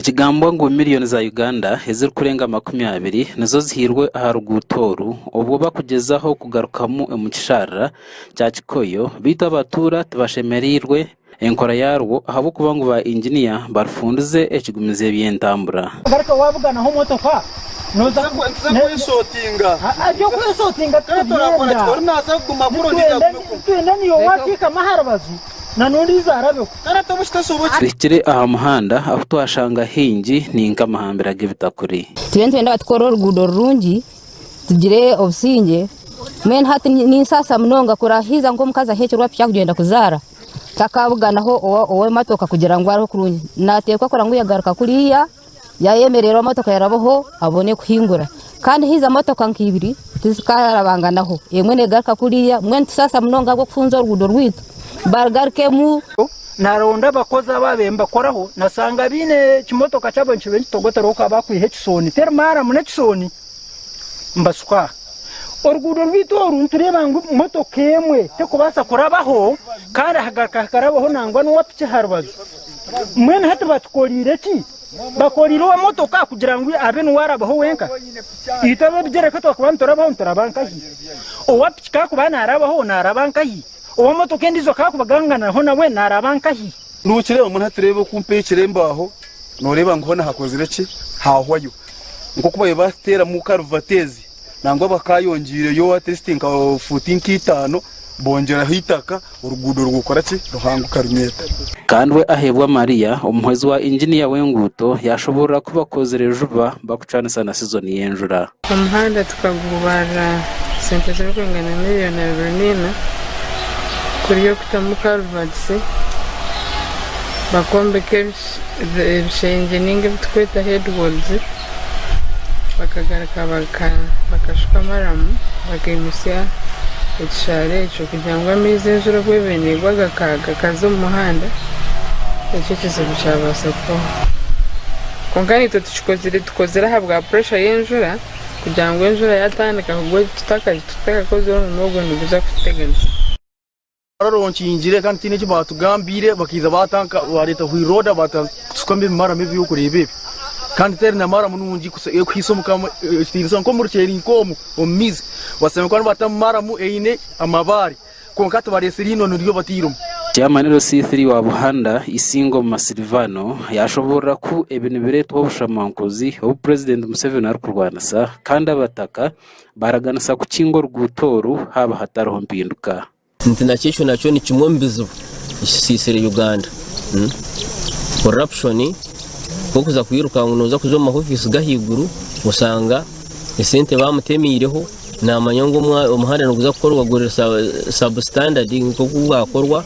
Ikigambwa ngo miliyoni za Uganda eziri kurenga 20 nizo zihirwe aharugutoru ubwo bakugezaho kugarukamo umukishara cya Kikoyo bita abatura tubashemerirwe enkora yarwo ahabo kuba ngo ba engineer barufunduze ekigumize byentambura garika wavugana ho motoka noza kwisotinga ajyo kwisotinga turakora twari nasa kumakuru ndija niyo watika maharabazi nanundi zarabe karata bushitasoboke rikire aha muhanda aho twashanga hingi ninka mahambira gibitakuri twenda batkorora gudo rungi tugire obusinge men hati ni sasa mnonga kurahiza ngo mukaza hekirwa pya kugenda kuzara takabuganaho owe matoka kugira ngo ari kurunyi natekwa kora ngo yagaruka kuriya yayemerera motoka yaraboho abone kuhingura kandi hiza motoka nkibiri tisikarabanganaho yemwe negaruka kuriya mwe sasa mnonga go kufunza urugudo rwitu bargarkemu naronda bakoza babemba koraho nasanga bine kimotoka cyabo nchibe kitogotoroka bakwihe kisoni termara mune kisoni mbasukwa urugudo rwitu runtureba ngo motoka yemwe te kubasa kurabaho kandi hagakarabaho nangwa n'uwapike harbazo mwene hati batkolire ki bakolire wa motoka kugira ngo abe n'warabaho wenka itabe bigereka to kubantorabaho ntarabankahi uwapike kubana arabaho narabankahi uwo motoka ndizo kakubagangana ho nawe narabankahi nukireba umuntu haturebe kumpe kirembaho noreba ngo hona hakozire ki hahwayo nko kubaye batera mu karvatezi nangwa bakayongire yo testing ka footing kitano bongera hitaka urugudo rugukora ki ruhanguka rumeta kandi we ahebwa Maria umuhezi wa engineer wenguto yashobora kubakozere juba bakucana sana season yenjura umuhanda tukagubara sente zo kwengana miliyoni 20 kuriyo kutamuka ruvadise bakombeke ibishenge ninge bitweta headwards bakagaraka bakashuka maramu bakimusya ekishare cyo kugira ngo amize njura kwebenegwa gakaga kazo mu muhanda icyo kizibu cyabasa ko konkani tukozera habwa pressure y'enjura kugira ngo enjura yatandika kugwe tutaka kozo n'ubwo nduza kuteganisa araronkinjire kandi tine kibatugambire bakiza batanka bareta hwiroda batasukambe mara mivi yukurebe kandi terina mara munungi kwisomuka stirisa nko murukeri nkomu omizi waseme kwa batamara mu eine amabari konkata baresiri hino ndio batirum Chairman C3 wa Buhanda Isingo Masilvano yashobora ku ebintu biretwa bushamankozi aho President Museveni ari kurwanasa kandi abataka baraganasa ku kingo rwutoru haba hataroho mpinduka International nacho ni kimwombizo isisire Uganda corruption kuza kwiruka ngunoza kuzo mu office gahiguru usanga esente bamutemireho na manyongo umuhanda no kuza gukorwa goresa substandard nko kubakorwa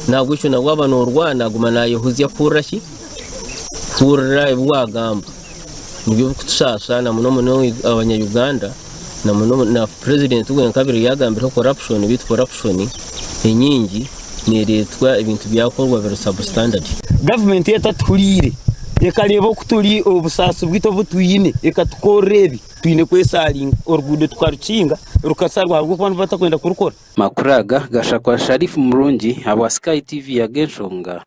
nabwo icyo nabwo abantu urwana gumana yehuzya kuraki kurra ibwagamba nibyo kutsasa na muno abanya-Uganda na president w'u kabiri yagambira corruption bit corruption inyingi neretwa ibintu byakorwa vero substandard government yataturire ekareba kuturi obusasu bwito butuyine ekatukorebi twine kwesali orugudo twarukinga rukasarwa rwo abantu batakwenda kurukora makuraga gashakwa Sharifu Murungi aba Sky TV ya Genshonga.